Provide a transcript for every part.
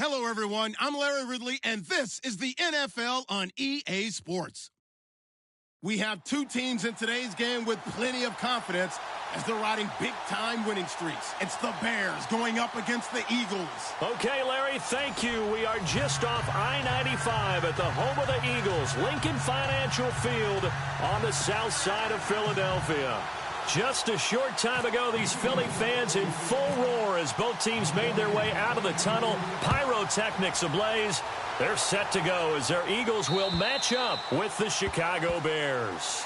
Hello, everyone. I'm Larry Ridley, and this is the NFL on EA Sports. We have two teams in today's game with plenty of confidence as they're riding big-time winning streaks. It's the Bears going up against the Eagles. Okay, Larry, thank you. We are just off I-95 at the home of the Eagles, Lincoln Financial Field on the south side of Philadelphia. Just a short time ago, these Philly fans in full roar as both teams made their way out of the tunnel. Pyrotechnics ablaze. They're set to go as their Eagles will match up with the Chicago Bears.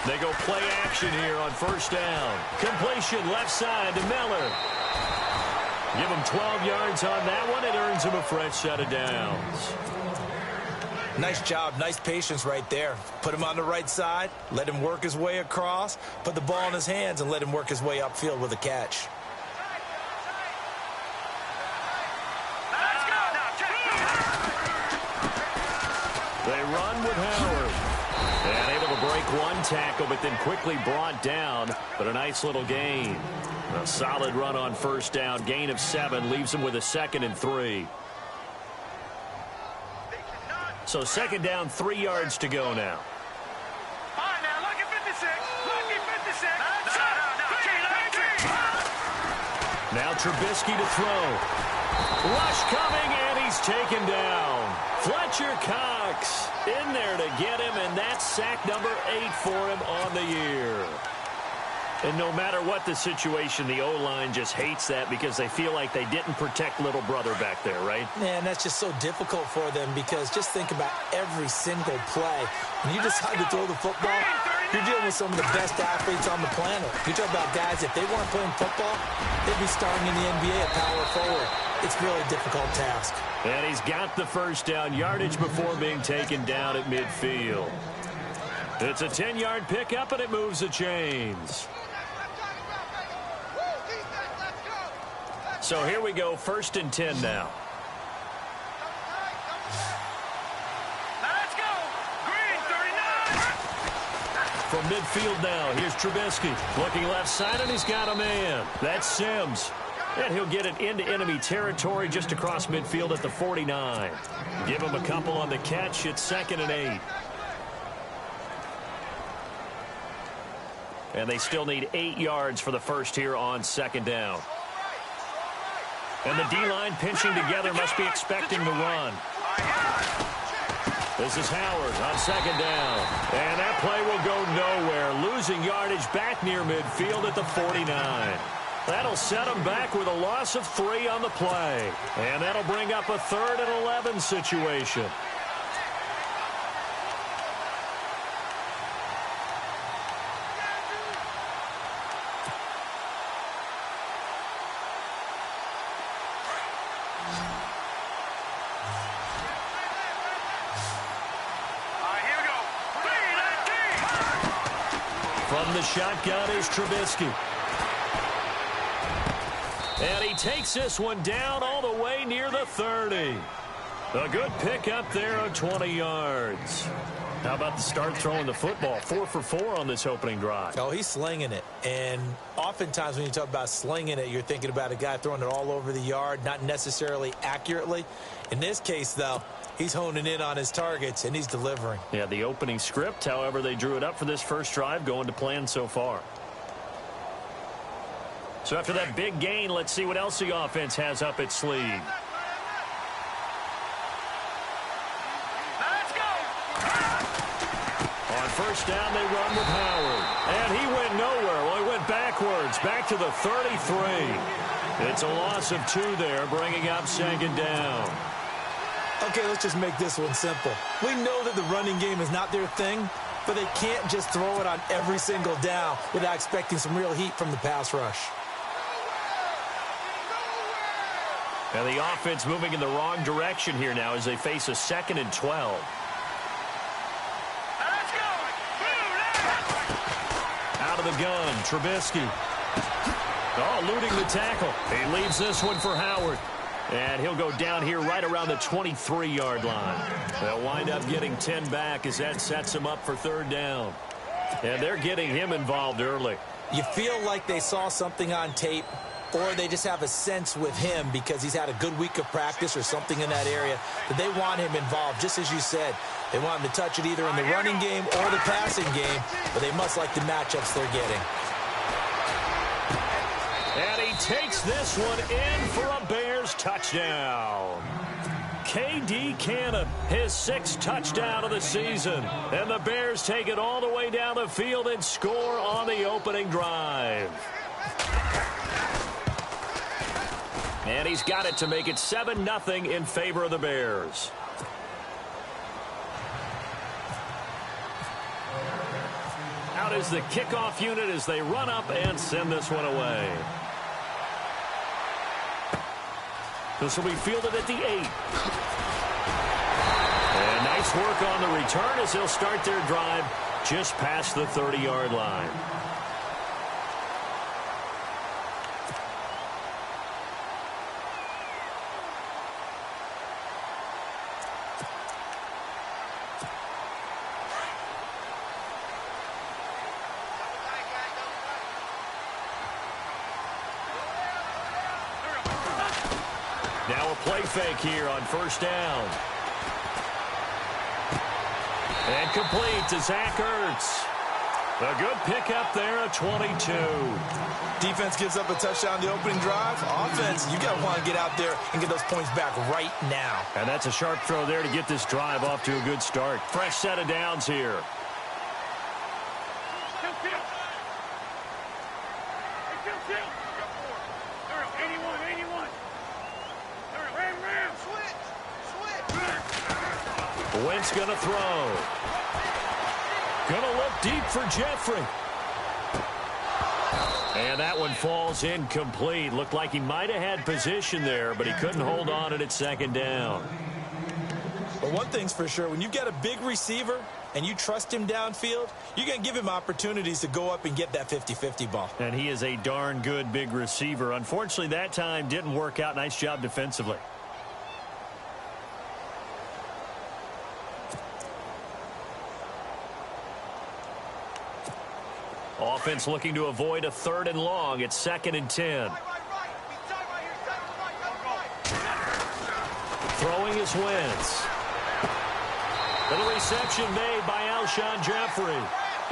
They go play action here on first down. Completion left side to Miller. Give him 12 yards on that one. It earns him a fresh set of downs. Nice job. Nice patience right there. Put him on the right side. Let him work his way across. Put the ball in his hands and let him work his way upfield with a catch. They run with Howard. And able to break one tackle, but then quickly brought down. But a nice little gain. A solid run on first down. Gain of 7 leaves him with a 2nd and 3. So second down, 3 yards to go now. Now Trubisky to throw. Rush coming, and he's taken down. Fletcher Cox in there to get him, and that's sack number 8 for him on the year. And no matter what the situation, the O-line just hates that because they feel like they didn't protect little brother back there, right? Man, that's just so difficult for them because just think about every single play. When you decide to throw the football, you're dealing with some of the best athletes on the planet. You talk about guys, if they weren't playing football, they'd be starting in the NBA at power forward. It's really a difficult task. And he's got the first down yardage before being taken down at midfield. It's a 10-yard pickup, and it moves the chains. So here we go, 1st and 10 now. Let's go! Green, 39! From midfield now, here's Trubisky. Looking left side, and he's got a man. That's Sims. And he'll get it into enemy territory just across midfield at the 49. Give him a couple on the catch. It's 2nd and 8. And they still need 8 yards for the first here on 2nd down. And the D-line pinching together must be expecting the run. This is Howard on 2nd down. And that play will go nowhere. Losing yardage back near midfield at the 49. That'll set them back with a loss of 3 on the play. And that'll bring up a 3rd and 11 situation. From the shotgun is Trubisky. And he takes this one down all the way near the 30. A good pick up there on 20 yards. How about the start throwing the football? 4 for 4 on this opening drive. Oh, he's slinging it. And oftentimes when you talk about slinging it, you're thinking about a guy throwing it all over the yard, not necessarily accurately. In this case, though, he's honing in on his targets, and he's delivering. Yeah, the opening script, however, they drew it up for this first drive, going to plan so far. So after that big gain, let's see what else the offense has up its sleeve. Let's go! On first down, they run with Howard. And he went nowhere. Well, he went backwards, back to the 33. It's a loss of 2 there, bringing up 2nd down. Okay, let's just make this one simple. We know that the running game is not their thing, but they can't just throw it on every single down without expecting some real heat from the pass rush. And the offense moving in the wrong direction here now as they face a 2nd and 12. Let's go! Out of the gun, Trubisky. Oh, eluding the tackle. He leaves this one for Howard. And he'll go down here right around the 23-yard line. They'll wind up getting 10 back as that sets him up for third down. And they're getting him involved early. You feel like they saw something on tape, or they just have a sense with him because he's had a good week of practice or something in that area that they want him involved. Just as you said, they want him to touch it either in the running game or the passing game, but they must like the matchups they're getting. And he takes this one in for a Bears touchdown. K.D. Cannon, his 6th touchdown of the season. And the Bears take it all the way down the field and score on the opening drive. And he's got it to make it 7-0 in favor of the Bears. Out is the kickoff unit as they run up and send this one away. This will be fielded at the 8. And nice work on the return as they'll start their drive just past the 30-yard line. Now a play fake here on first down. And complete to Zach Ertz. A good pickup there at 22. Defense gives up a touchdown the opening drive. Offense, you got to want to get out there and get those points back right now. And that's a sharp throw there to get this drive off to a good start. Fresh set of downs here. Wentz going to throw. Going to look deep for Jeffrey. And that one falls incomplete. Looked like he might have had position there, but he couldn't hold on at second down. But one thing's for sure, when you've got a big receiver and you trust him downfield, you're going to give him opportunities to go up and get that 50-50 ball. And he is a darn good big receiver. Unfortunately, that time didn't work out. Nice job defensively. Offense looking to avoid a 3rd and long. It's 2nd and 10. Throwing is Wentz. And a reception made by Alshon Jeffrey.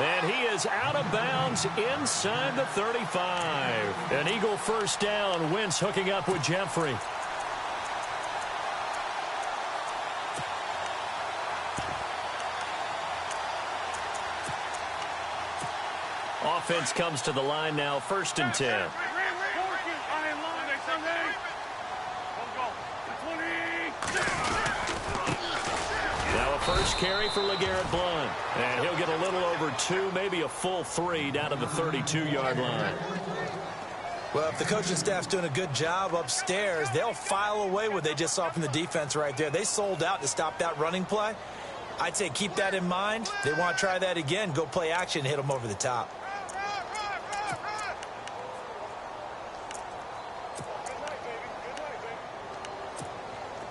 And he is out of bounds inside the 35. An Eagle first down. Wentz hooking up with Jeffrey. Offense comes to the line now, 1st and 10. Now a first carry for LeGarrette Blount. And he'll get a little over 2, maybe a full 3 down to the 32-yard line. Well, if the coaching staff's doing a good job upstairs, they'll file away what they just saw from the defense right there. They sold out to stop that running play. I'd say keep that in mind. They want to try that again, go play action, hit them over the top.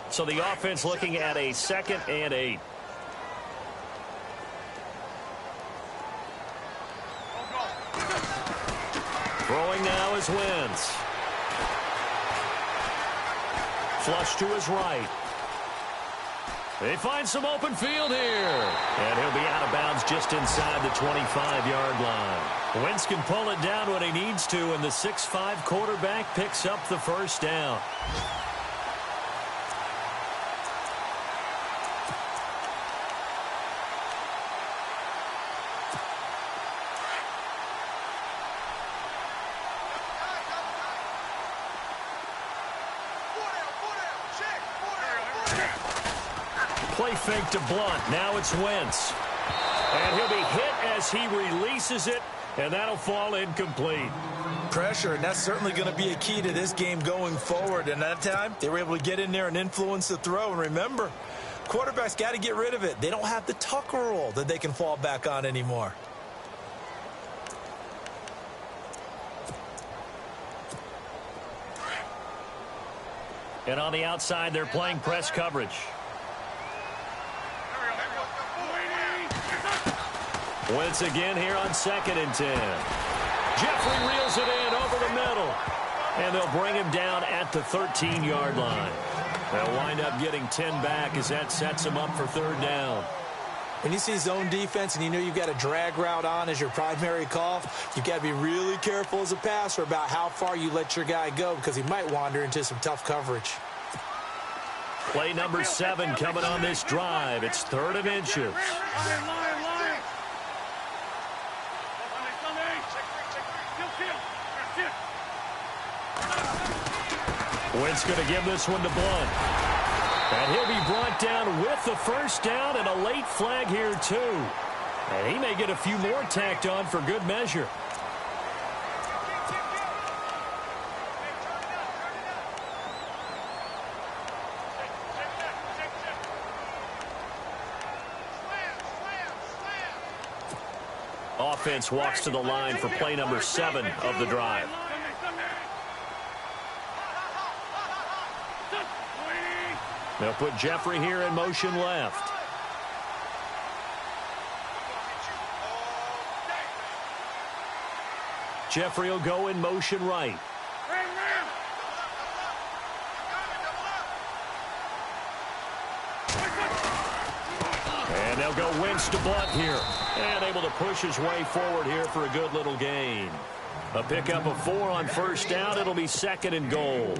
So the offense looking at a 2nd and 8. Throwing now is Wentz. Flush to his right. They find some open field here. And he'll be out of bounds just inside the 25-yard line. Wentz can pull it down when he needs to, and the 6'5" quarterback picks up the first down. Play fake to Blount. Now it's Wentz. And he'll be hit as he releases it, and that'll fall incomplete. Pressure, and that's certainly going to be a key to this game going forward. And that time, they were able to get in there and influence the throw. And remember, quarterbacks got to get rid of it. They don't have the Tucker rule that they can fall back on anymore. And on the outside, they're playing press coverage. Wentz again here on 2nd and 10. Jeffrey reels it in over the middle. And they'll bring him down at the 13-yard line. They'll wind up getting 10 back as that sets them up for 3rd down. When you see zone defense and you know you've got a drag route on as your primary call, you've got to be really careful as a passer about how far you let your guy go because he might wander into some tough coverage. Play number 7 coming on this drive. It's 3rd and inches. Wentz going to give this one to Blunt. And he'll be brought down with the first down and a late flag here, too. And he may get a few more tacked on for good measure. Offense walks to the line for play number 7 of the drive. They'll put Jeffrey here in motion left. Jeffrey will go in motion right. And they'll go Wentz to Blunt here. And able to push his way forward here for a good little gain. A pickup of 4 on first down. It'll be 2nd and goal.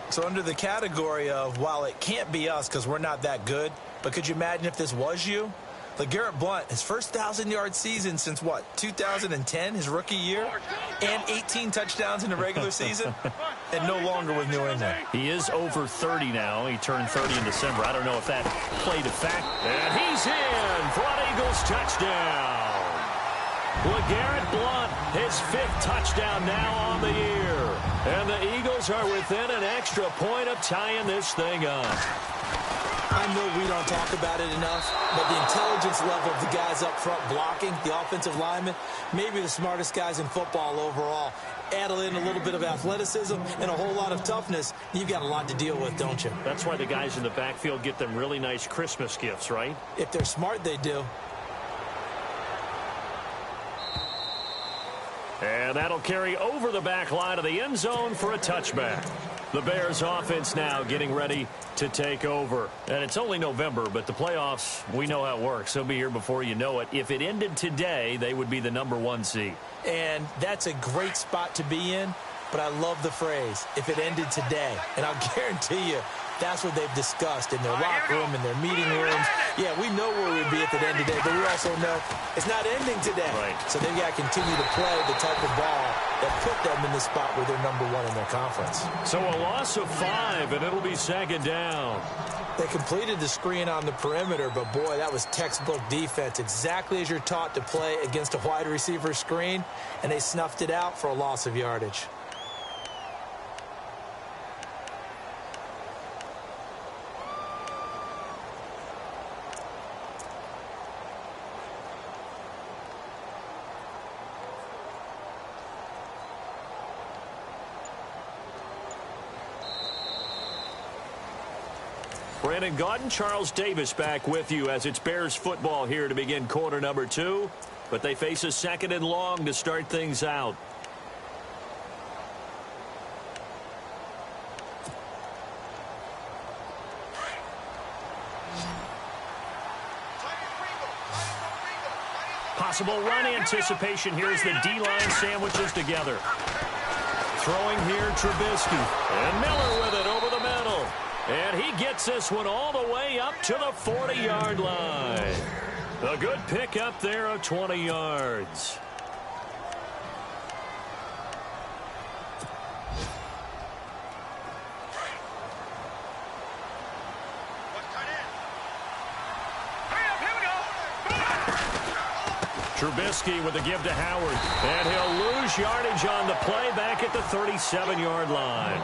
So under the category of, while it can't be us because we're not that good, but could you imagine if this was you? LeGarrette Blunt, his first 1,000-yard season since, what, 2010, his rookie year? And 18 touchdowns in the regular season? And no longer with New England. He is over 30 now. He turned 30 in December. I don't know if that played a fact. And he's in for an Eagles touchdown. LeGarrette Blunt, his 5th touchdown now on the year. And the Eagles are within an extra point of tying this thing up. I know we don't talk about it enough, but the intelligence level of the guys up front blocking, the offensive linemen, maybe the smartest guys in football overall. Add in a little bit of athleticism and a whole lot of toughness, you've got a lot to deal with, don't you? That's why the guys in the backfield get them really nice Christmas gifts, right? If they're smart, they do. And that'll carry over the back line of the end zone for a touchback. The Bears offense now getting ready to take over. And it's only November, but the playoffs, we know how it works. They'll be here before you know it. If it ended today, they would be the number 1 seed. And that's a great spot to be in, but I love the phrase, if it ended today. And I'll guarantee you, that's what they've discussed in their locker room, in their meeting rooms. Yeah, we know where we'd be at the end of the day, but we also know it's not ending today. Right. So they've got to continue to play the type of ball that put them in the spot where they're number 1 in their conference. So a loss of 5, and it'll be 2nd down. They completed the screen on the perimeter, but boy, that was textbook defense. Exactly as you're taught to play against a wide receiver screen, and they snuffed it out for a loss of yardage. Brandon Gaudin, Charles Davis back with you as it's Bears football here to begin quarter number 2. But they face a 2nd and long to start things out. Possible run anticipation here as the D-line sandwiches together. Throwing here, Trubisky. And Miller with it over the middle. And he gets this one all the way up to the 40-yard line. A good pickup there of 20 yards. Trubisky with a give to Howard. And he'll lose yardage on the play back at the 37-yard line.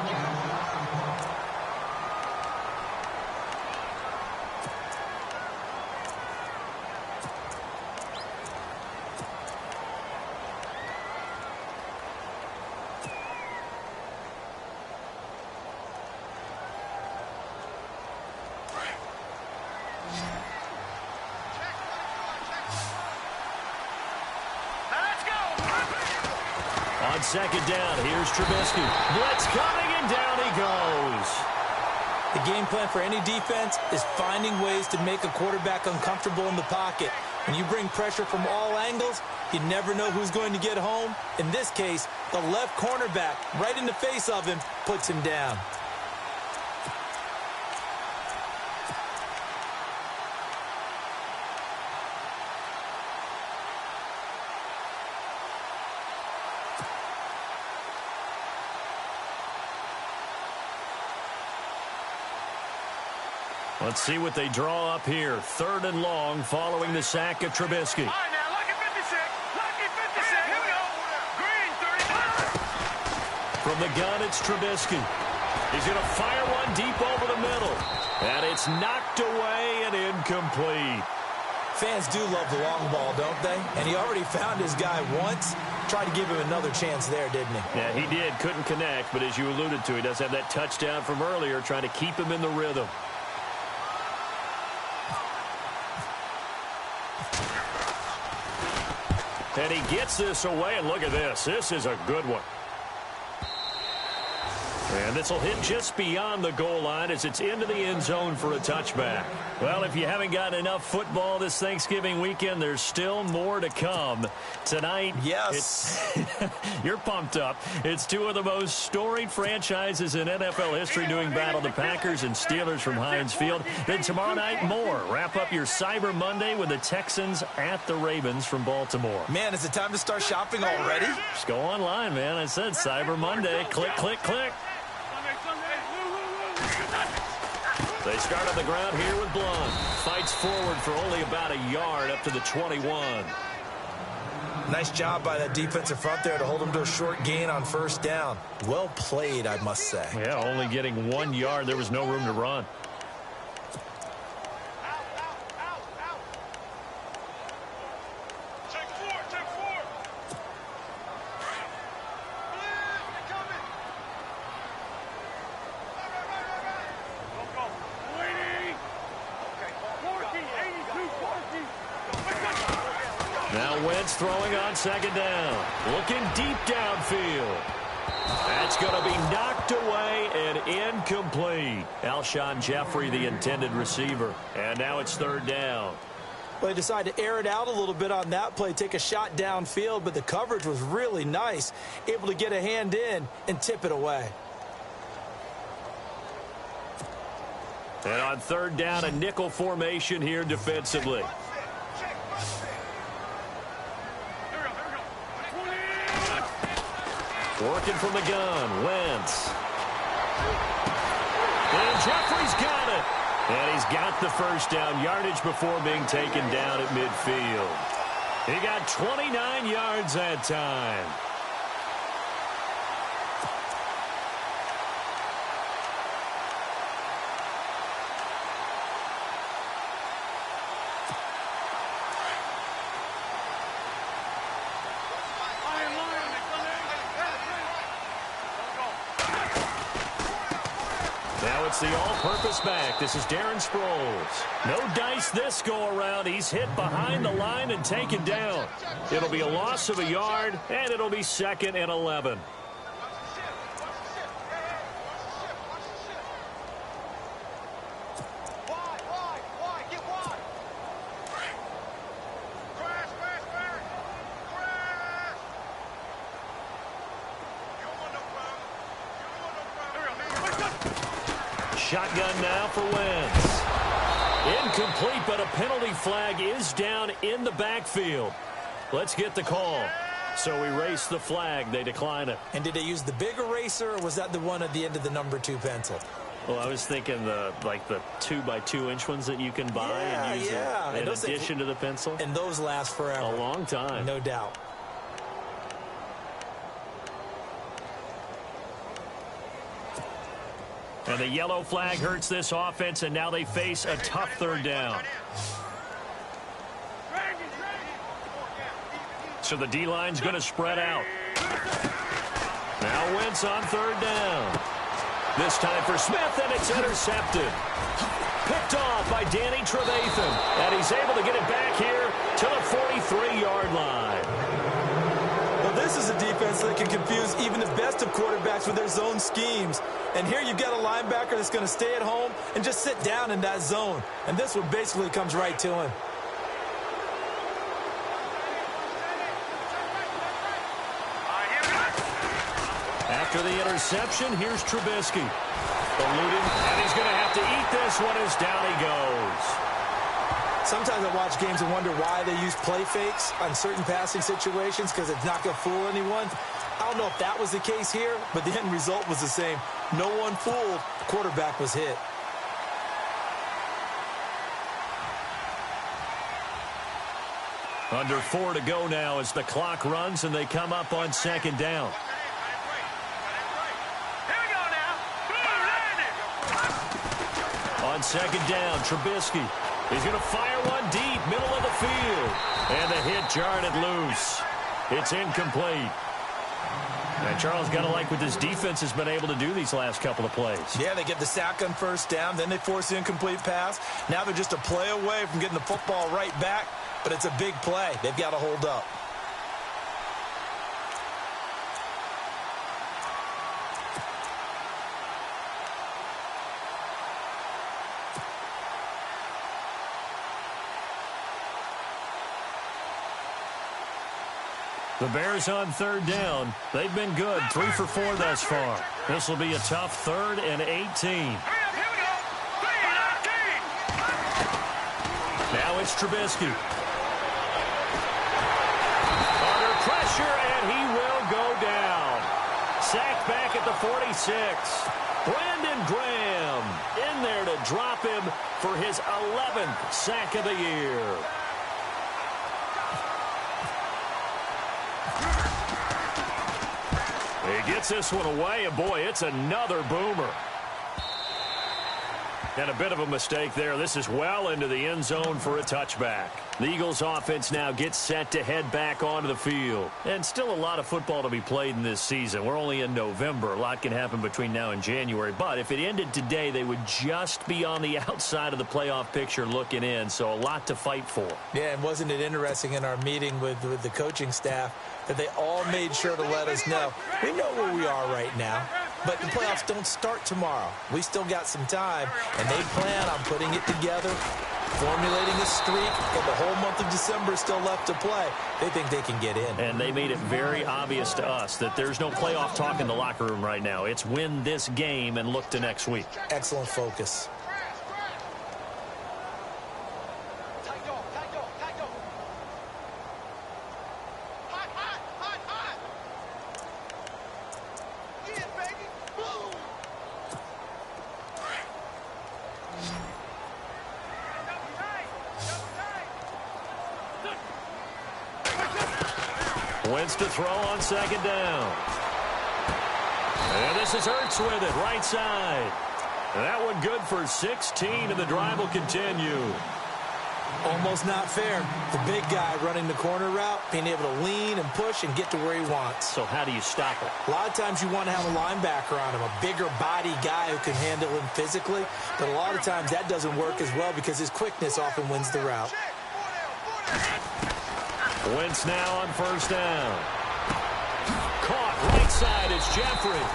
second down. Here's Trubisky. Blitz coming, and down he goes. The game plan for any defense is finding ways to make a quarterback uncomfortable in the pocket. When you bring pressure from all angles, you never know who's going to get home. In this case, the left cornerback, right in the face of him, puts him down. Let's see what they draw up here. 3rd and long following the sack of Trubisky. All right, now, lucky 56. Lucky 56. Here we go. Green, 39. From the gun, it's Trubisky. He's going to fire one deep over the middle. And it's knocked away and incomplete. Fans do love the long ball, don't they? And he already found his guy once. Tried to give him another chance there, didn't he? Yeah, he did. Couldn't connect, but as you alluded to, he does have that touchdown from earlier, trying to keep him in the rhythm. And he gets this away, and look at this. This is a good one. And this will hit just beyond the goal line as it's into the end zone for a touchback. Well, if you haven't gotten enough football this Thanksgiving weekend, there's still more to come. Tonight, yes, you're pumped up. It's two of the most storied franchises in NFL history doing battle, the Packers and Steelers from Heinz Field. Then tomorrow night, more. Wrap up your Cyber Monday with the Texans at the Ravens from Baltimore. Man, is it time to start shopping already? Just go online, man. I said Cyber Monday. Click, click, click. They start on the ground here with Blunt. Fights forward for only about a yard up to the 21. Nice job by that defensive front there to hold him to a short gain on 1st down. Well played, I must say. Yeah, only getting 1 yard. There was no room to run. Throwing on 2nd down. Looking deep downfield. That's going to be knocked away and incomplete. Alshon Jeffrey, the intended receiver. And now it's 3rd down. Well, they decided to air it out a little bit on that play, take a shot downfield, but the coverage was really nice. Able to get a hand in and tip it away. And on 3rd down, a nickel formation here defensively. Working from the gun, Wentz. And Jeffrey's got it. And he's got the 1st down, yardage before being taken down at midfield. He got 29 yards that time. It's the all-purpose back. This is Darren Sproles. No dice this go-around. He's hit behind the line and taken down. It'll be a loss of a yard, and it'll be 2nd and 11. Shotgun now for Wentz. Incomplete, but a penalty flag is down in the backfield. Let's get the call. So erase the flag. They decline it. And did they use the big eraser, or was that the one at the end of the number 2 pencil? Well, I was thinking the 2x2-inch ones that you can buy and use in addition to the pencil. And those last forever. A long time. No doubt. And the yellow flag hurts this offense, and now they face a tough 3rd down. So the D-line's going to spread out. Now Wentz on 3rd down. This time for Smith, and it's intercepted. Picked off by Danny Trevathan, and he's able to get it back here to the 43-yard line. Well, This is a defense that can confuse even the best of quarterbacks with their zone schemes. And here you've got a linebacker that's going to stay at home and just sit down in that zone. And this one basically comes right to him. After the interception, here's Trubisky. Eluding, and he's going to have to eat this one as down he goes. Sometimes I watch games and wonder why they use play fakes on certain passing situations because it's not going to fool anyone. I don't know if that was the case here, but the end result was the same. No one fooled. Quarterback was hit. Under 4 to go now as the clock runs and they come up on second down. On second down, Trubisky. He's going to fire one deep, middle of the field. And the hit jarred it loose. It's incomplete. And Charles, got to like what this defense has been able to do these last couple of plays. Yeah, they get the sack on first down, then they force the incomplete pass. Now they're just a play away from getting the football right back, but it's a big play. They've got to hold up. The Bears on third down. They've been good, 3 for 4 thus far. This will be a tough 3rd and 18. Now it's Trubisky. Under pressure, and he will go down. Sacked back at the 46. Brandon Graham in there to drop him for his 11th sack of the year. He gets this one away, and boy, it's another boomer. And a bit of a mistake there. This is well into the end zone for a touchback. The Eagles offense now gets set to head back onto the field. And still a lot of football to be played in this season. We're only in November. A lot can happen between now and January. But if it ended today, they would just be on the outside of the playoff picture looking in. So a lot to fight for. Yeah, and wasn't it interesting in our meeting with the coaching staff that they all made sure to let us know, we know where we are right now, but the playoffs don't start tomorrow. We still got some time, and they plan on putting it together, formulating a streak, and the whole month of December is still left to play. They think they can get in. And they made it very obvious to us that there's no playoff talk in the locker room right now. It's win this game and look to next week. Excellent focus. Wentz to throw on second down. And this is Hurts with it, right side. That one good for 16, and the drive will continue. Almost not fair. The big guy running the corner route, being able to lean and push and get to where he wants. So how do you stop it? A lot of times you want to have a linebacker on him, a bigger body guy who can handle him physically. But a lot of times that doesn't work as well because his quickness often wins the route. Wentz now on first down. Caught right side is Jeffrey.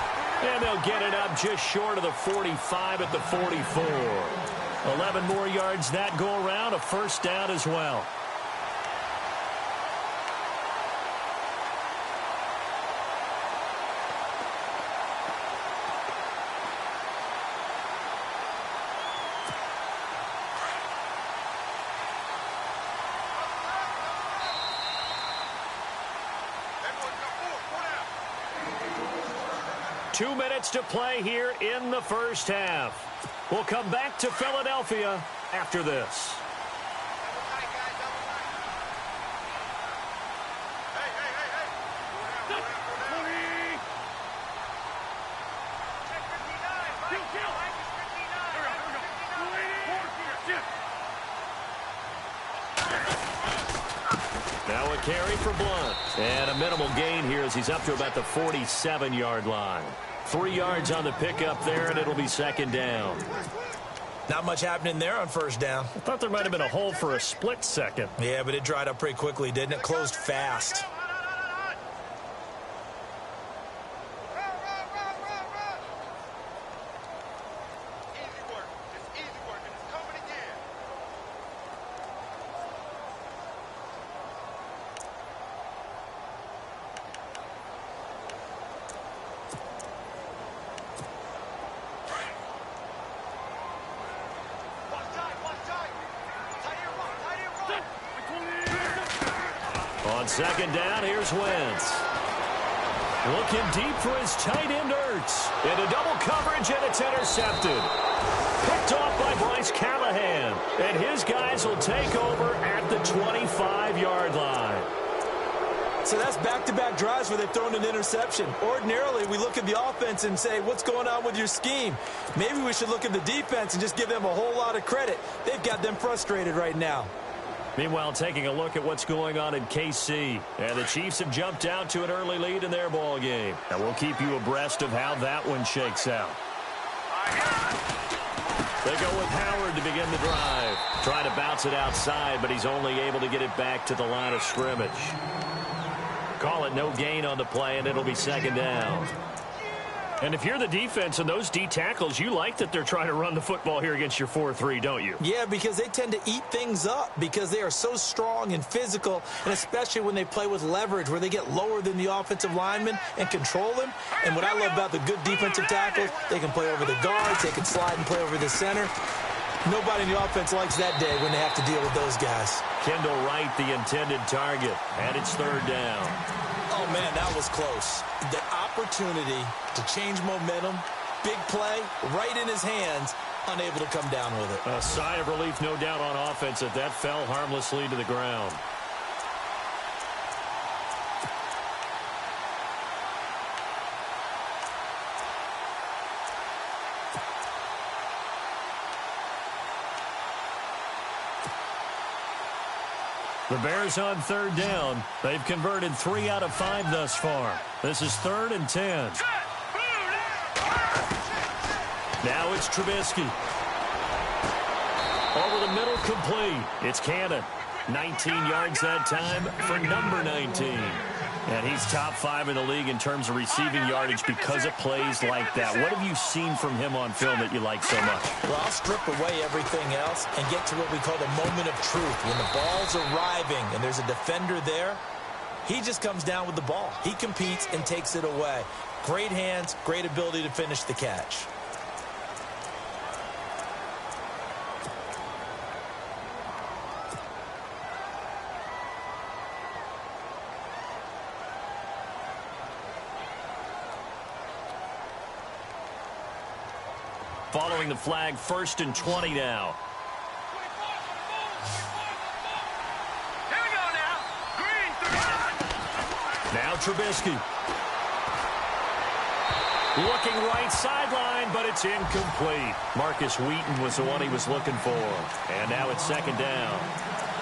And they'll get it up just short of the 45 at the 44. 11 more yards that go around, a first down as well. Two minutes to play here in the first half. We'll come back to Philadelphia after this. Now a carry for Blunt. And a minimal gain here as he's up to about the 47-yard line. 3 yards on the pickup there, and it'll be second down. Not much happening there on first down. I thought there might have been a hole for a split second. Yeah, but it dried up pretty quickly, didn't it? Closed fast. On second down, here's Wentz. Looking deep for his tight end, Ertz. Into double coverage, and it's intercepted. Picked off by Bryce Callahan. And his guys will take over at the 25-yard line. So that's back-to-back drives where they've thrown an interception. Ordinarily, we look at the offense and say, what's going on with your scheme? Maybe we should look at the defense and just give them a whole lot of credit. They've got them frustrated right now. Meanwhile, taking a look at what's going on in KC. And the Chiefs have jumped out to an early lead in their ball game. And we'll keep you abreast of how that one shakes out. They go with Howard to begin the drive. Trying to bounce it outside, but he's only able to get it back to the line of scrimmage. Call it no gain on the play, and it'll be second down. And if you're the defense and those D tackles, you like that they're trying to run the football here against your 4-3, don't you? Yeah, because they tend to eat things up because they are so strong and physical, and especially when they play with leverage where they get lower than the offensive linemen and control them. And what I love about the good defensive tackles, they can play over the guards, they can slide and play over the center. Nobody in the offense likes that day when they have to deal with those guys. Kendall Wright, the intended target, and it's third down. Oh, man, that was close. The opportunity to change momentum, big play, right in his hands, unable to come down with it. A sigh of relief, no doubt, on offense that fell harmlessly to the ground. The Bears on third down. They've converted 3 out of 5 thus far. This is 3rd and 10. Now it's Trubisky. Over the middle, complete. It's Cannon. 19 yards that time for number 19. And he's top 5 in the league in terms of receiving yardage because of plays like that. What have you seen from him on film that you like so much? Well, I'll strip away everything else and get to what we call the moment of truth. When the ball's arriving and there's a defender there, he just comes down with the ball. He competes and takes it away. Great hands, great ability to finish the catch. Following the flag, 1st and 20 now. Here we go now. Green 3. Now Trubisky. Looking right sideline, but it's incomplete. Marcus Wheaton was the one he was looking for. And now it's second down.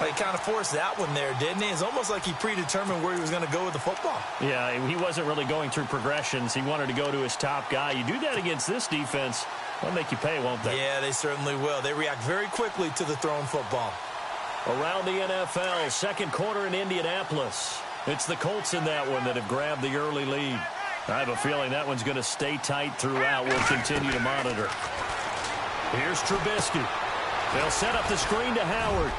Well, he kind of forced that one there, didn't he? It's almost like he predetermined where he was going to go with the football. Yeah, he wasn't really going through progressions. He wanted to go to his top guy. You do that against this defense, they'll make you pay, won't they? Yeah, they certainly will. They react very quickly to the thrown football. Around the NFL, second quarter in Indianapolis. It's the Colts in that one that have grabbed the early lead. I have a feeling that one's going to stay tight throughout. We'll continue to monitor. Here's Trubisky. They'll set up the screen to Howard.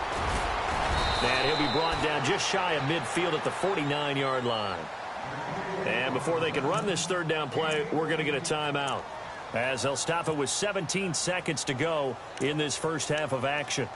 And he'll be brought down just shy of midfield at the 49-yard line. And before they can run this third down play, we're going to get a timeout, as they'll stop it with 17 seconds to go in this first half of action.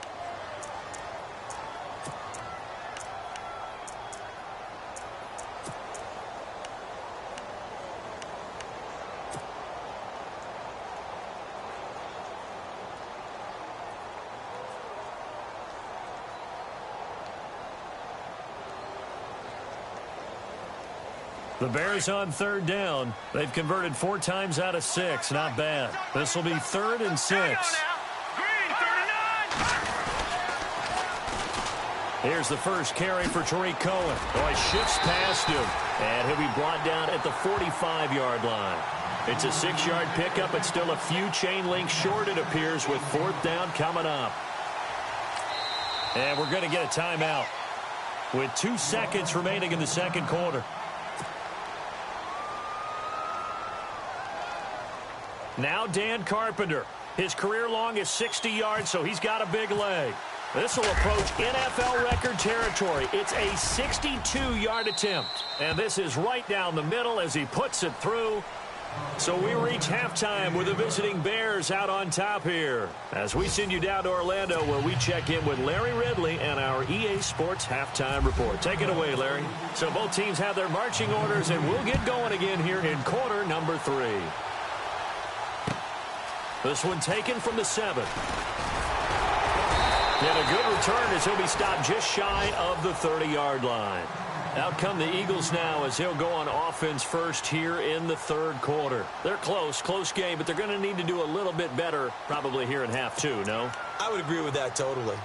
The Bears on third down. They've converted 4 times out of 6. Not bad. This will be 3rd and 6. Green 39. Here's the first carry for Tariq Cohen. Oh, he shifts past him. And he'll be brought down at the 45-yard line. It's a 6-yard pickup. It's still a few chain links short, it appears, with 4th down coming up. And we're going to get a timeout with 2 seconds remaining in the second quarter. Now Dan Carpenter. His career long is 60 yards, so he's got a big leg. This will approach NFL record territory. It's a 62-yard attempt. And this is right down the middle as he puts it through. So we reach halftime with the visiting Bears out on top here, as we send you down to Orlando, where we check in with Larry Ridley and our EA Sports Halftime Report. Take it away, Larry. So both teams have their marching orders, and we'll get going again here in quarter number 3. This one taken from the 7. And a good return as he'll be stopped just shy of the 30-yard line. Out come the Eagles now as they'll go on offense first here in the 3rd quarter. They're close game, but they're going to need to do a little bit better probably here in half 2, no? I would agree with that totally.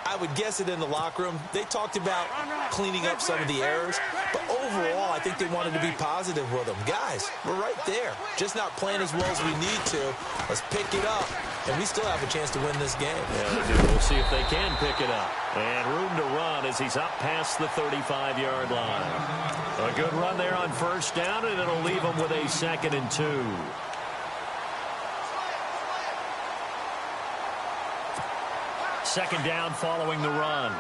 I would guess it in the locker room. They talked about cleaning up some of the errors, but overall, I think they wanted to be positive with them. Guys, we're right there. Just not playing as well as we need to. Let's pick it up, and we still have a chance to win this game. Yeah, we do. We'll see if they can pick it up. And room to run as he's up past the 35-yard line. A good run there on first down, and it'll leave him with a 2nd and 2. Second down following the run.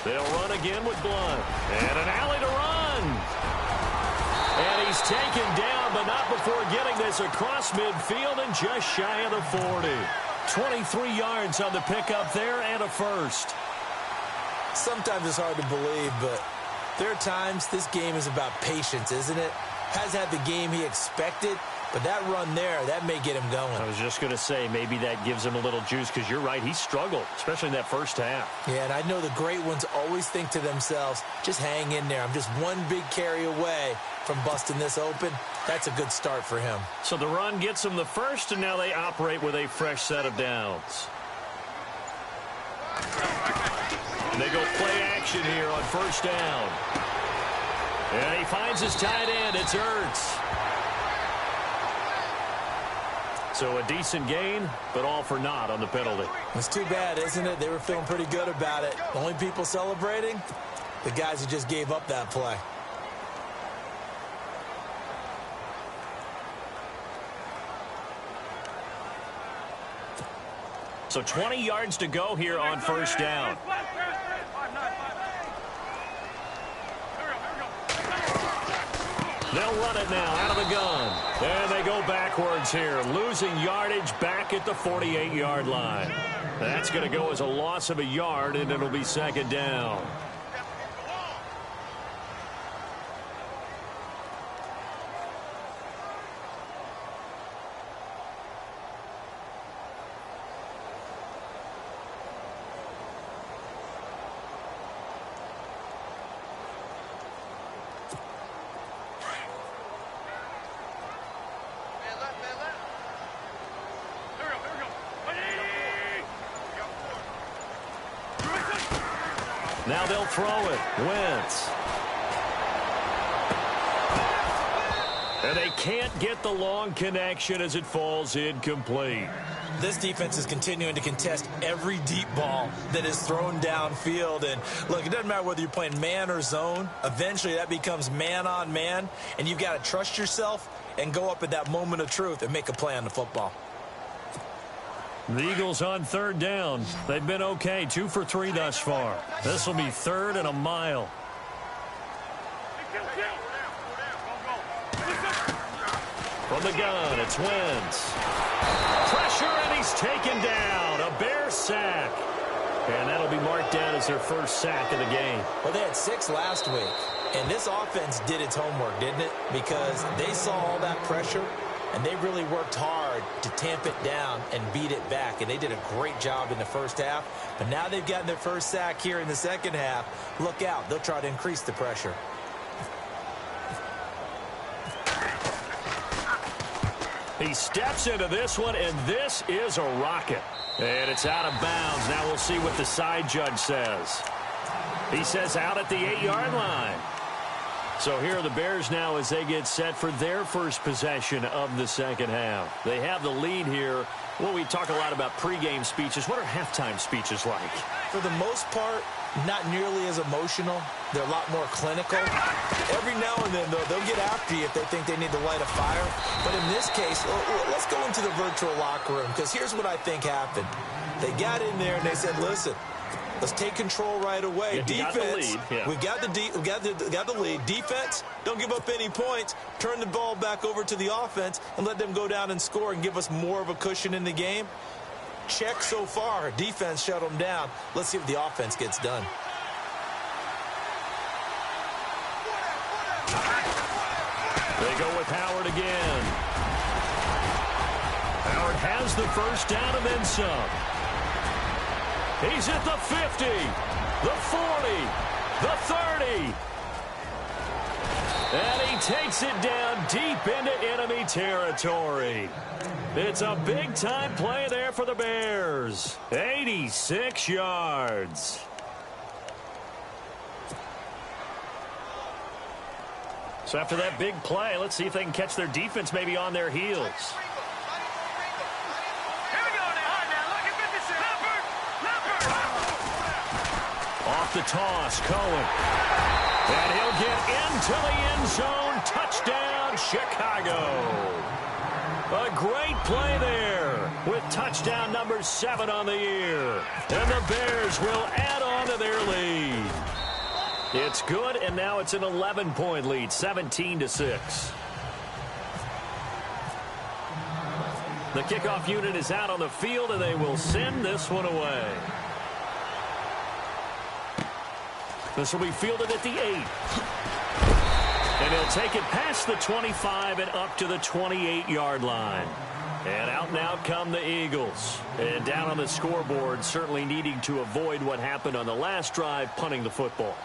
They'll run again with Blunt. And an alley to run. And he's taken down, but not before getting this across midfield and just shy of the 40. 23 yards on the pickup there and a first. Sometimes it's hard to believe, but there are times this game is about patience, isn't it? Has had the game he expected, but that run there, that may get him going. I was just going to say, maybe that gives him a little juice, because you're right, he struggled, especially in that first half. Yeah, and I know the great ones always think to themselves, just hang in there. I'm just one big carry away from busting this open. That's a good start for him. So the run gets him the first, and now they operate with a fresh set of downs. They go play action here on first down. And he finds his tight end. It's Ertz. So a decent gain, but all for naught on the penalty. It's too bad, isn't it? They were feeling pretty good about it. The only people celebrating, the guys who just gave up that play. So 20 yards to go here on first down. They'll run it now out of the gun. And they go backwards here, losing yardage back at the 48-yard line. That's going to go as a loss of a yard, and it'll be 2nd down. Now they'll throw it. Wentz. And they can't get the long connection as it falls incomplete. This defense is continuing to contest every deep ball that is thrown downfield. And, look, it doesn't matter whether you're playing man or zone. Eventually that becomes man on man, and you've got to trust yourself and go up at that moment of truth and make a play on the football. The Eagles on 3rd down. They've been okay, 2 for 3 thus far. This will be 3rd and a mile. From the gun, it's Wentz. Pressure, and he's taken down. A Bear sack. And that'll be marked down as their first sack of the game. Well, they had 6 last week. And this offense did its homework, didn't it? Because they saw all that pressure, and they really worked hard to tamp it down and beat it back. And they did a great job in the first half. But now they've gotten their first sack here in the second half. Look out. They'll try to increase the pressure. He steps into this one, and this is a rocket. And it's out of bounds. Now we'll see what the side judge says. He says out at the 8-yard line. So here are the Bears now as they get set for their first possession of the second half. They have the lead here. Well, we talk a lot about pregame speeches. What are halftime speeches like? For the most part, not nearly as emotional. They're a lot more clinical. Every now and then, though, they'll get after you if they think they need to light a fire. But in this case, let's go into the virtual locker room, because here's what I think happened. They got in there and they said, listen, Let's take control right away. Yeah, Defense, we got the lead. Defense, don't give up any points. Turn the ball back over to the offense and let them go down and score and give us more of a cushion in the game. Check so far. Defense shut them down. Let's see if the offense gets done. They go with Howard again. Howard has the first down and then some. He's at the 50, the 40, the 30. And he takes it down deep into enemy territory. It's a big-time play there for the Bears. 86 yards. So after that big play, let's see if they can catch their defense maybe on their heels. Off the toss, Cohen. And he'll get into the end zone. Touchdown, Chicago. A great play there with touchdown number 7 on the year. And the Bears will add on to their lead. It's good, and now it's an 11-point lead, 17-6. The kickoff unit is out on the field, and they will send this one away. This will be fielded at the 8. And he'll take it past the 25 and up to the 28-yard line. And out come the Eagles. And down on the scoreboard, certainly needing to avoid what happened on the last drive, punting the football.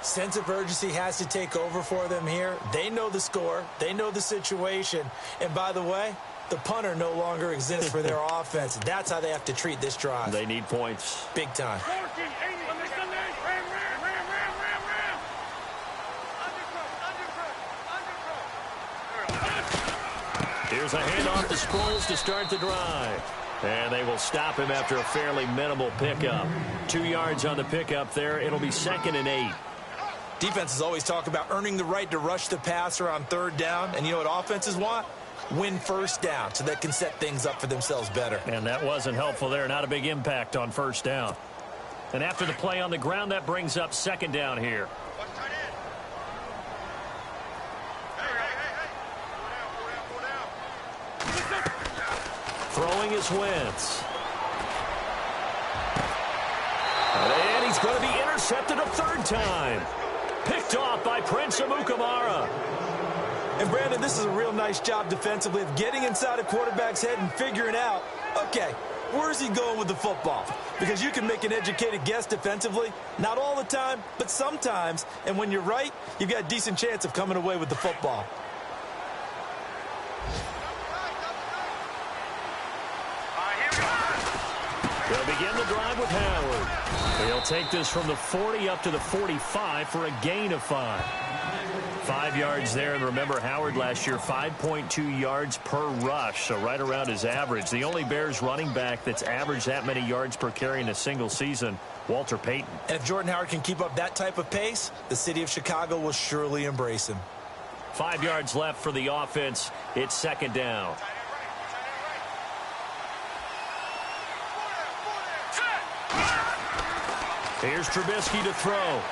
Sense of urgency has to take over for them here. They know the score. They know the situation. And by the way, the punter no longer exists for their offense. That's how they have to treat this drive. They need points. Big time. Here's a handoff to Sproles to start the drive. And they will stop him after a fairly minimal pickup. 2 yards on the pickup there. It'll be 2nd and 8. Defenses always talk about earning the right to rush the passer on 3rd down. And you know what offenses want? Win 1st down so they can set things up for themselves better. And that wasn't helpful there. Not a big impact on 1st down. And after the play on the ground, that brings up 2nd down here. Throwing is Wentz. And he's going to be intercepted a 3rd time. Picked off by Prince Amukamara. And Brandon, this is a real nice job defensively of getting inside a quarterback's head and figuring out, okay, where's he going with the football? Because you can make an educated guess defensively. Not all the time, but sometimes. And when you're right, you've got a decent chance of coming away with the football. They'll begin the drive with Howard. He'll take this from the 40 up to the 45 for a gain of 5. 5 yards there, and remember Howard last year, 5.2 yards per rush, so right around his average. The only Bears running back that's averaged that many yards per carry in a single season, Walter Payton. And if Jordan Howard can keep up that type of pace, the city of Chicago will surely embrace him. 5 yards left for the offense. It's 2nd down. Here's Trubisky to throw.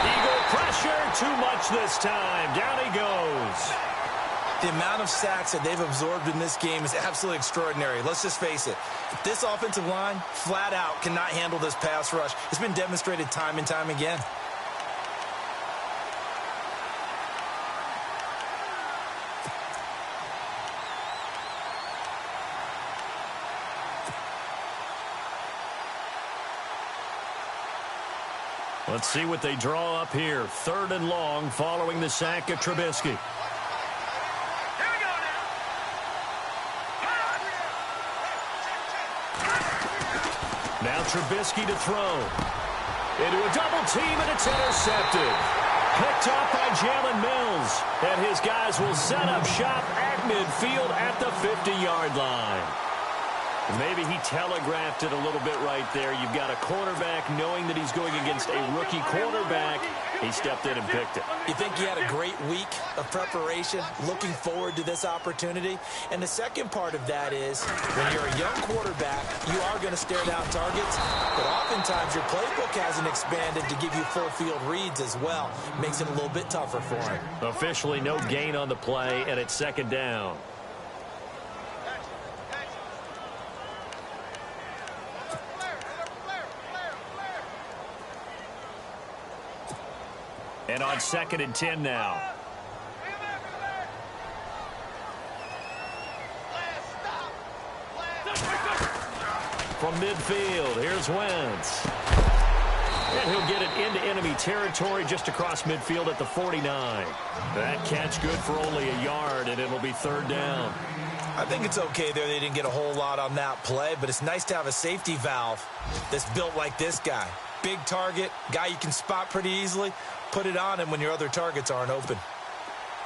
Eagle pressure, too much this time. Down he goes. The amount of sacks that they've absorbed in this game is absolutely extraordinary. Let's just face it. This offensive line, flat out, cannot handle this pass rush. It's been demonstrated time and time again. Let's see what they draw up here. 3rd and long following the sack of Trubisky. Now Trubisky to throw. Into a double team, and it's intercepted. Picked off by Jalen Mills. And his guys will set up shop at midfield at the 50-yard line. Maybe he telegraphed it a little bit right there. You've got a cornerback knowing that he's going against a rookie quarterback, He stepped in and picked it. You think he had a great week of preparation, looking forward to this opportunity? And the second part of that is, when you're a young quarterback, you are going to stare down targets, but oftentimes your playbook hasn't expanded to give you full field reads as well. Makes it a little bit tougher for him. Officially no gain on the play, and it's second down. And on 2nd and 10 now. From midfield, here's Wentz. And he'll get it into enemy territory just across midfield at the 49. That catch good for only a yard, and it'll be 3rd down. I think it's okay there. They didn't get a whole lot on that play, but it's nice to have a safety valve that's built like this guy. Big target, guy you can spot pretty easily. Put it on him when your other targets aren't open.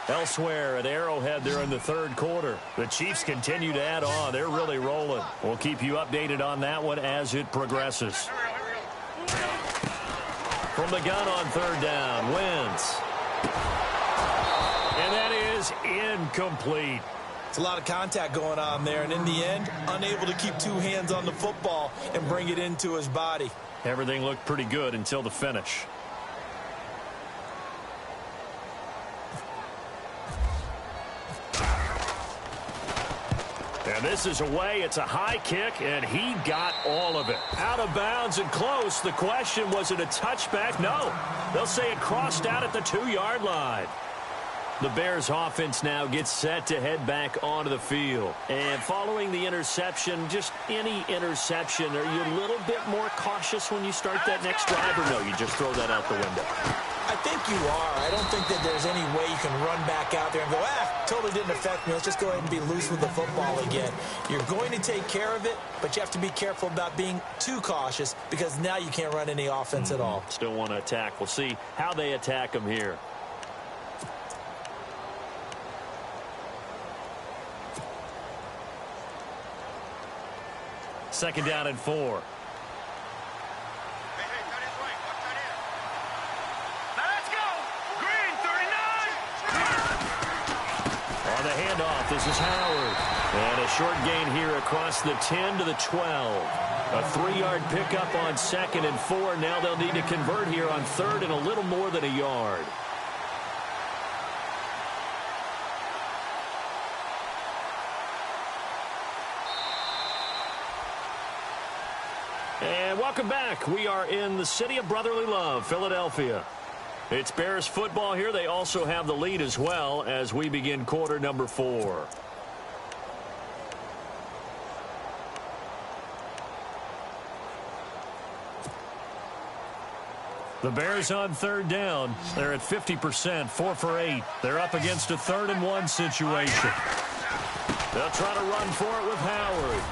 Elsewhere at Arrowhead there in the 3rd quarter. The Chiefs continue to add on. They're really rolling. We'll keep you updated on that one as it progresses. From the gun on 3rd down, Wentz. And that is incomplete. It's a lot of contact going on there, and in the end, unable to keep 2 hands on the football and bring it into his body. Everything looked pretty good until the finish. And this is away. It's a high kick, and he got all of it. Out of bounds and close. The question, was it a touchback? No. They'll say it crossed out at the 2-yard line. The Bears offense now gets set to head back onto the field. And following the interception, just any interception, are you a little bit more cautious when you start that next drive, or no, you just throw that out the window? I think you are. I don't think that there's any way you can run back out there and go, totally didn't affect me. Let's just go ahead and be loose with the football again. You're going to take care of it, but you have to be careful about being too cautious because now you can't run any offense at all. Still want to attack. We'll see how they attack him here. Second down and 4. On the handoff, this is Howard. And a short gain here across the 10 to the 12. A 3-yard pickup on 2nd and 4. Now they'll need to convert here on 3rd and a little more than a yard. And welcome back. We are in the city of brotherly love, Philadelphia. It's Bears football here. They also have the lead as well as we begin quarter number 4. The Bears on 3rd down. They're at 50%, 4 for 8. They're up against a 3rd and 1 situation. They'll try to run for it with Howard.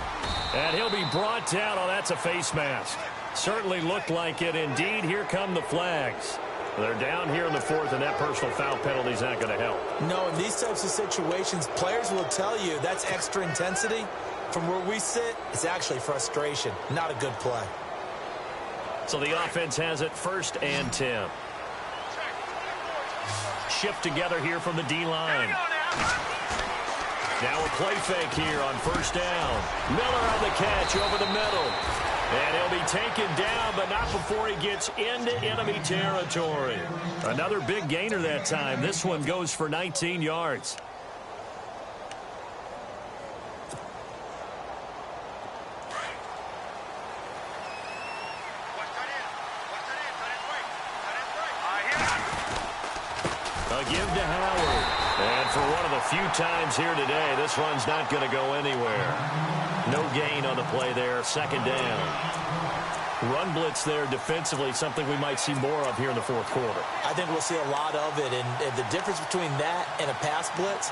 And he'll be brought down. Oh, that's a face mask. Certainly looked like it. Indeed, here come the flags. They're down here in the 4th, and that personal foul penalty is not going to help. No, in these types of situations, players will tell you that's extra intensity. From where we sit, it's actually frustration. Not a good play. So the offense has it 1st and 10. Shift together here from the D-line. Now a play fake here on 1st down. Miller on the catch over the middle. And he'll be taken down, but not before he gets into enemy territory. Another big gainer that time. This one goes for 19 yards. A give to Howard. And for one of the few times here today, this run's not going to go anywhere. No gain on the play there. 2nd down. Run blitz there defensively, something we might see more of here in the 4th quarter. I think we'll see a lot of it, and the difference between that and a pass blitz,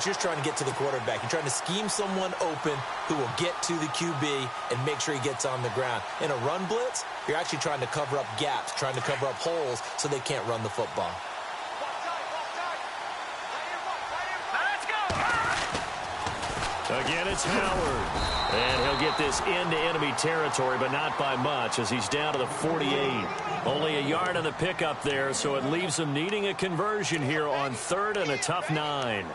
you're trying to get to the quarterback. You're trying to scheme someone open who will get to the QB and make sure he gets on the ground. In a run blitz, you're actually trying to cover up gaps, trying to cover up holes so they can't run the football. Again, it's Howard. And he'll get this into enemy territory, but not by much as he's down to the 48. Only a yard on the pickup there, so it leaves him needing a conversion here on 3rd and a tough 9.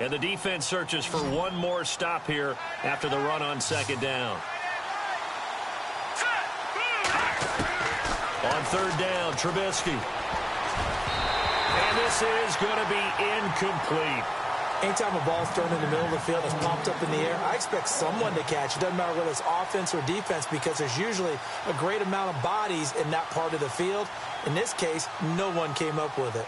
And the defense searches for one more stop here after the run on 2nd down. On 3rd down, Trubisky. And this is going to be incomplete. Anytime a ball's thrown in the middle of the field, it's popped up in the air, I expect someone to catch. It doesn't matter whether it's offense or defense because there's usually a great amount of bodies in that part of the field. In this case, no one came up with it.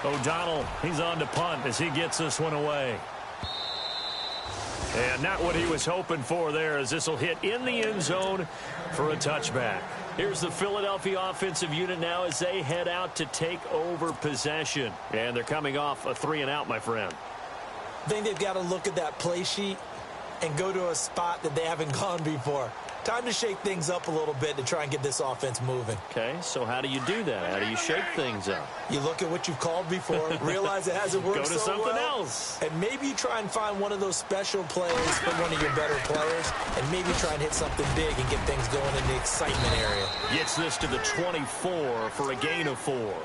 O'Donnell, he's on to punt as he gets this one away. And not what he was hoping for there as this will hit in the end zone for a touchback. Here's the Philadelphia offensive unit now as they head out to take over possession. And they're coming off a 3-and-out, my friend. I think they've got to look at that play sheet and go to a spot that they haven't gone before. Time to shake things up a little bit to try and get this offense moving. Okay, so how do you do that? How do you shake things up? You look at what you've called before, realize it hasn't worked so well. Go to something else. And maybe you try and find one of those special plays from one of your better players, and maybe try and hit something big and get things going in the excitement area. Gets this to the 24 for a gain of 4.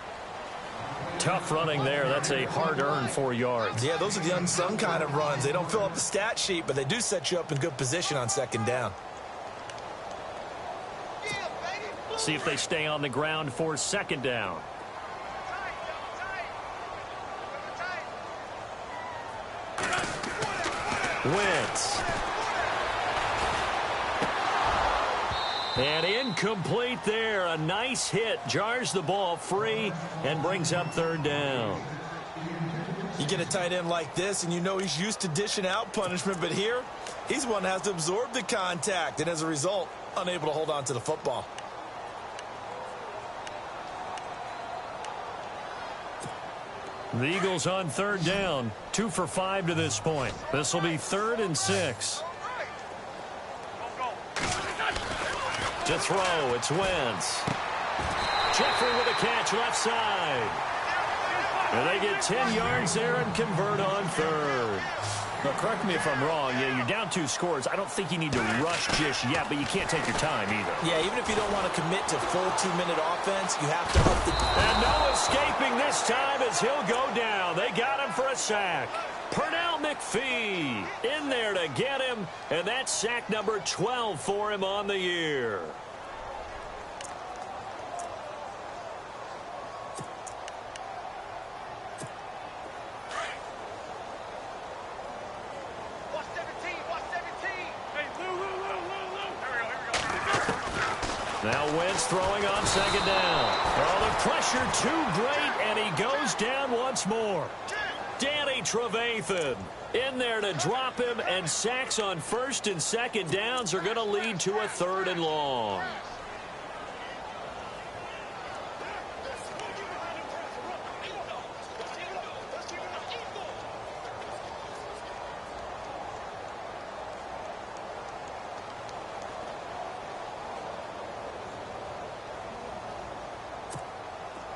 Tough running there. That's a hard-earned 4 yards. Yeah, those are the unsung kind of runs. They don't fill up the stat sheet, but they do set you up in good position on 2nd down. See if they stay on the ground for 2nd down. Wentz. And incomplete there. A nice hit. Jars the ball free and brings up 3rd down. You get a tight end like this, and you know he's used to dishing out punishment, but here, he's one that has to absorb the contact, and as a result, unable to hold on to the football. The Eagles on 3rd down. 2 for 5 to this point. This will be 3rd and 6. To throw, it's Wentz. Jeffrey with a catch left side. And they get 10 yards there and convert on 3rd. Now, correct me if I'm wrong. Yeah, you're down 2 scores. I don't think you need to rush just yet, but you can't take your time either. Yeah, even if you don't want to commit to full 2-minute offense, you have to up the... And no escaping this time as he'll go down. They got him for a sack. Pernell McPhee in there to get him, and that's sack number 12 for him on the year. Now Wentz throwing on 2nd down. Oh, the pressure too great, and he goes down once more. Danny Trevathan in there to drop him, and sacks on 1st and 2nd downs are going to lead to a 3rd and long.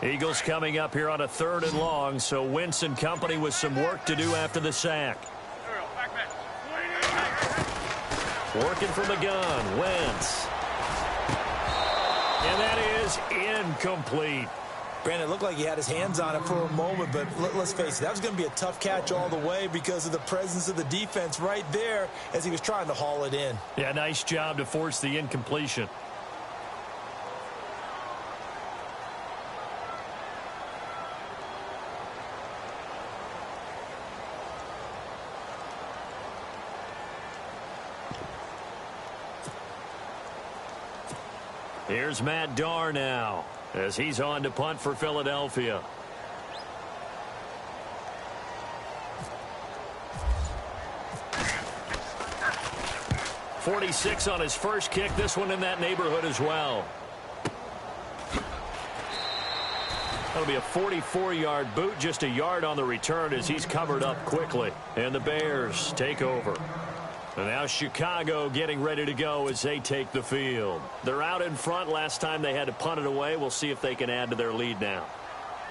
Eagles coming up here on a 3rd and long, so Wentz and company with some work to do after the sack. Working from the gun, Wentz. And that is incomplete. Brandon, it looked like he had his hands on it for a moment, but let's face it, that was going to be a tough catch all the way because of the presence of the defense right there as he was trying to haul it in. Yeah, nice job to force the incompletion. Here's Matt Darr now as he's on to punt for Philadelphia. .46 on his first kick. This one in that neighborhood as well. That'll be a 44-yard boot, just a yard on the return as he's covered up quickly. And the Bears take over. And now Chicago getting ready to go as they take the field. They're out in front. Last time they had to punt it away. We'll see if they can add to their lead now.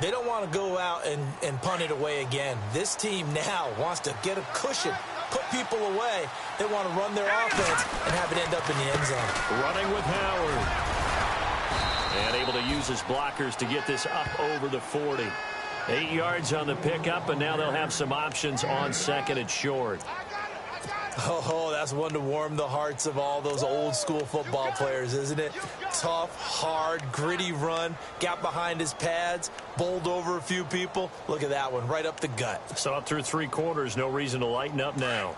They don't want to go out and punt it away again. This team now wants to get a cushion, put people away. They want to run their offense and have it end up in the end zone. Running with Howard. And able to use his blockers to get this up over the 40. 8 yards on the pickup, and now they'll have some options on second and short. Oh, that's one to warm the hearts of all those old school football players, isn't it? Tough, hard, gritty run, got behind his pads, bowled over a few people. Look at that one, right up the gut. So up through 3 quarters, no reason to lighten up now.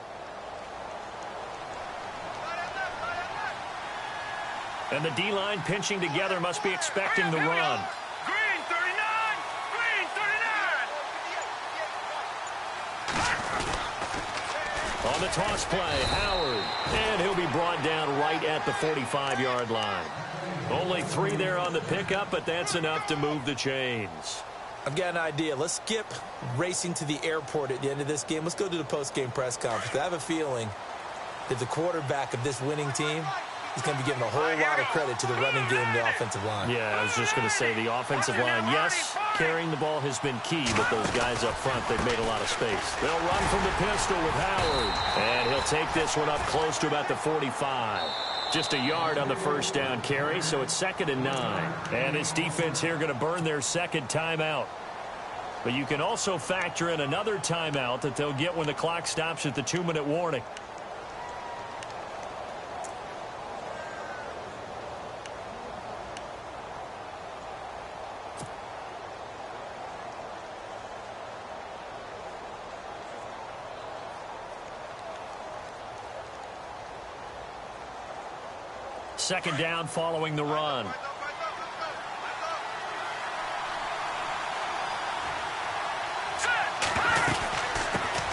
And the D-line pinching together, must be expecting the run. Green 39! Green 39! On the toss play, Howard. And he'll be brought down right at the 45-yard line. Only 3 there on the pickup, but that's enough to move the chains. I've got an idea. Let's skip racing to the airport at the end of this game. Let's go to the post-game press conference. I have a feeling that the quarterback of this winning team is going to be given a whole lot of credit to the running game and the offensive line. Yeah, I was just going to say the offensive line, yes, carrying the ball has been key, but those guys up front, they've made a lot of space. They'll run from the pistol with Howard, and he'll take this one up close to about the 45. Just a yard on the first down carry, so it's 2nd and 9. And this defense here going to burn their second timeout. But you can also factor in another timeout that they'll get when the clock stops at the 2-minute warning. Second down following the run.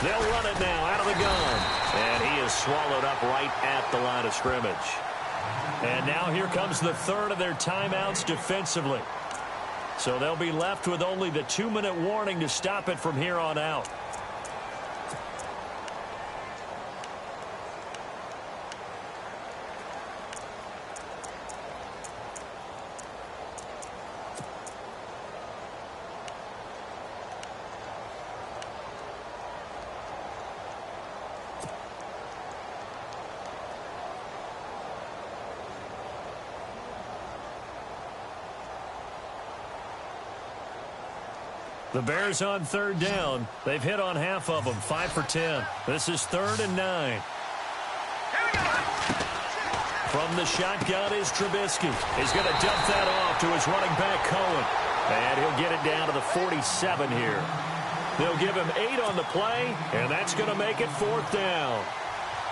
They'll run it now out of the gun. And he is swallowed up right at the line of scrimmage. And now here comes the 3rd of their timeouts defensively. So they'll be left with only the 2-minute warning to stop it from here on out. The Bears on 3rd down. They've hit on half of them, 5 for 10. This is 3rd and 9. From the shotgun is Trubisky. He's going to dump that off to his running back, Cohen. And he'll get it down to the 47 here. They'll give him 8 on the play, and that's going to make it 4th down.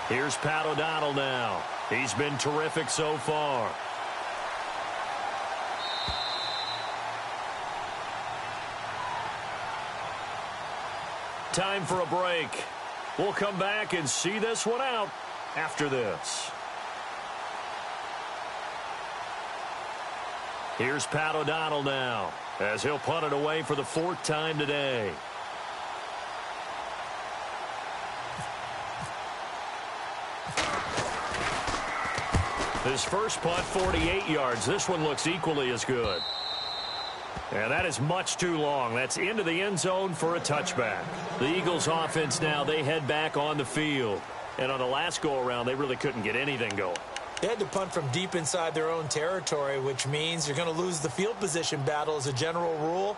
Here's Pat O'Donnell now. He's been terrific so far. Time for a break. We'll come back and see this one out after this. Here's Pat O'Donnell now as he'll punt it away for the 4th time today. His first punt, 48 yards. This one looks equally as good. And that is much too long. That's into the end zone for a touchback. The Eagles offense now, they head back on the field. And on the last go-around, they really couldn't get anything going. They had to punt from deep inside their own territory, which means you're going to lose the field position battle as a general rule.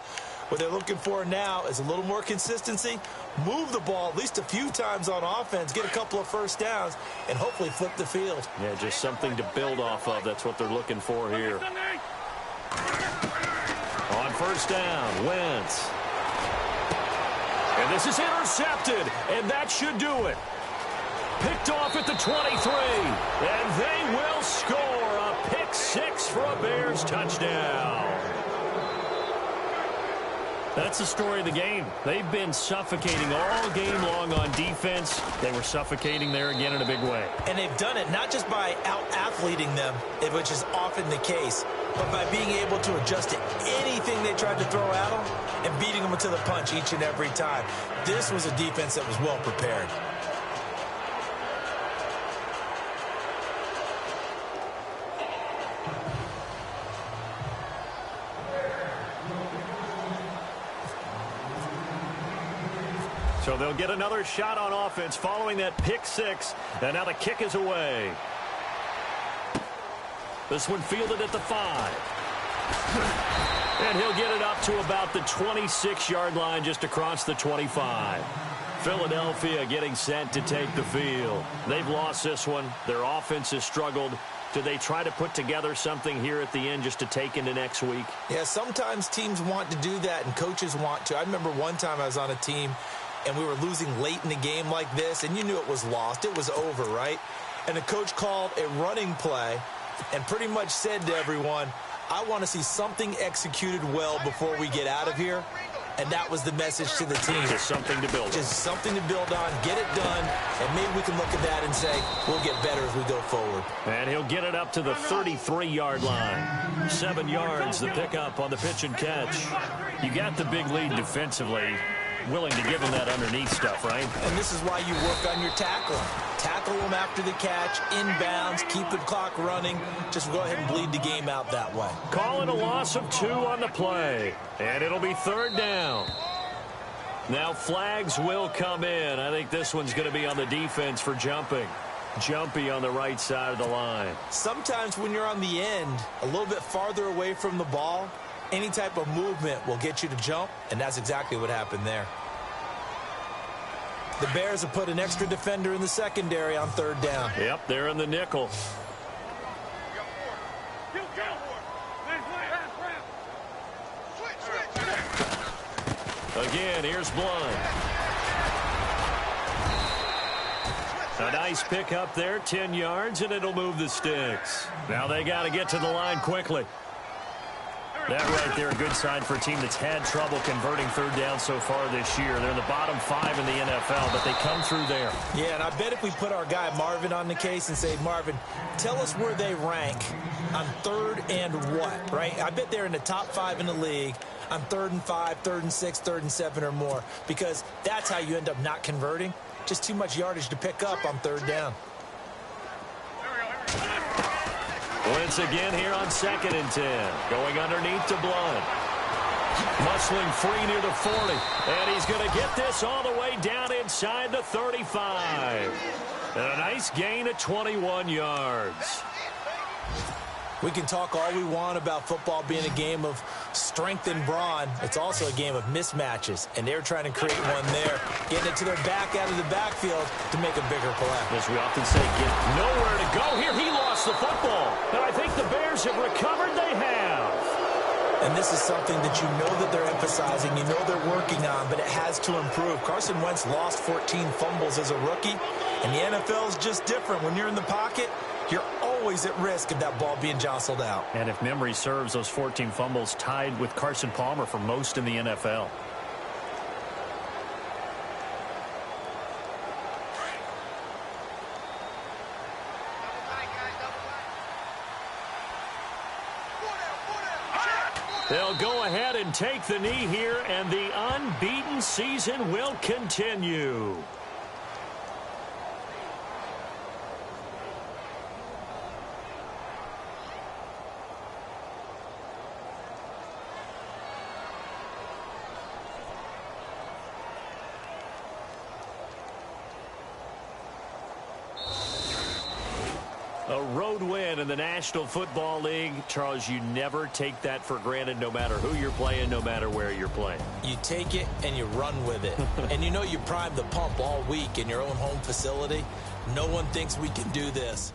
What they're looking for now is a little more consistency, move the ball at least a few times on offense, get a couple of first downs, and hopefully flip the field. Yeah, just something to build off of. That's what they're looking for here. On first down, Wentz. And this is intercepted, and that should do it. Picked off at the 23, and they will score a pick 6 for a Bears touchdown. That's the story of the game. They've been suffocating all game long on defense. They were suffocating there again in a big way. And they've done it not just by out-athleting them, which is often the case, but by being able to adjust to anything they tried to throw at them and beating them to the punch each and every time. This was a defense that was well prepared. So they'll get another shot on offense following that pick six. And now the kick is away. This one fielded at the 5. And he'll get it up to about the 26-yard line, just across the 25. Philadelphia getting set to take the field. They've lost this one. Their offense has struggled. Do they try to put together something here at the end just to take into next week? Yeah, sometimes teams want to do that and coaches want to. I remember one time I was on a team and we were losing late in the game like this, and you knew it was lost. It was over, right? And the coach called a running play and pretty much said to everyone, I want to see something executed well before we get out of here. And that was the message to the team. Just something to build on. Just something to build on, get it done, and maybe we can look at that and say, we'll get better as we go forward. And he'll get it up to the 33-yard line. 7 yards, the pickup on the pitch and catch. You got the big lead defensively. Willing to give him that underneath stuff, right? And this is why you work on your tackling. Tackle them after the catch, inbounds, keep the clock running. Just go ahead and bleed the game out that way. Call it a loss of 2 on the play. And it'll be 3rd down. Now flags will come in. I think this one's going to be on the defense for jumping. Jumpy on the right side of the line. Sometimes when you're on the end, a little bit farther away from the ball, any type of movement will get you to jump, and that's exactly what happened there. The Bears have put an extra defender in the secondary on 3rd down. Yep, they're in the nickel. Again, here's Blunt. A nice pick up there, 10 yards, and it'll move the sticks. Now they got to get to the line quickly. That right there, a good sign for a team that's had trouble converting 3rd down so far this year. They're in the bottom 5 in the NFL, but they come through there. Yeah, and I bet if we put our guy Marvin on the case and say, Marvin, tell us where they rank on 3rd and what, right? I bet they're in the top 5 in the league on 3rd and 5, 3rd and 6, 3rd and 7 or more, because that's how you end up not converting. Just too much yardage to pick up on 3rd down. Once again here on 2nd and 10. Going underneath to Blunt. Muscling free near the 40. And he's going to get this all the way down inside the 35. And a nice gain of 21 yards. We can talk all we want about football being a game of strength and brawn. It's also a game of mismatches, and they're trying to create one there, getting it to their back out of the backfield to make a bigger play. As we often say, get nowhere to go. Here he lost the football. And I think the Bears have recovered. They have. And this is something that you know that they're emphasizing, you know they're working on, but it has to improve. Carson Wentz lost 14 fumbles as a rookie, and the NFL is just different. When you're in the pocket, you're always at risk of that ball being jostled out. And if memory serves, those 14 fumbles tied with Carson Palmer for most in the NFL. They'll go ahead and take the knee here, and the unbeaten season will continue. A road win in the National Football League. Charles, you never take that for granted, no matter who you're playing, no matter where you're playing. You take it and you run with it. And you know you primed the pump all week in your own home facility. No one thinks we can do this.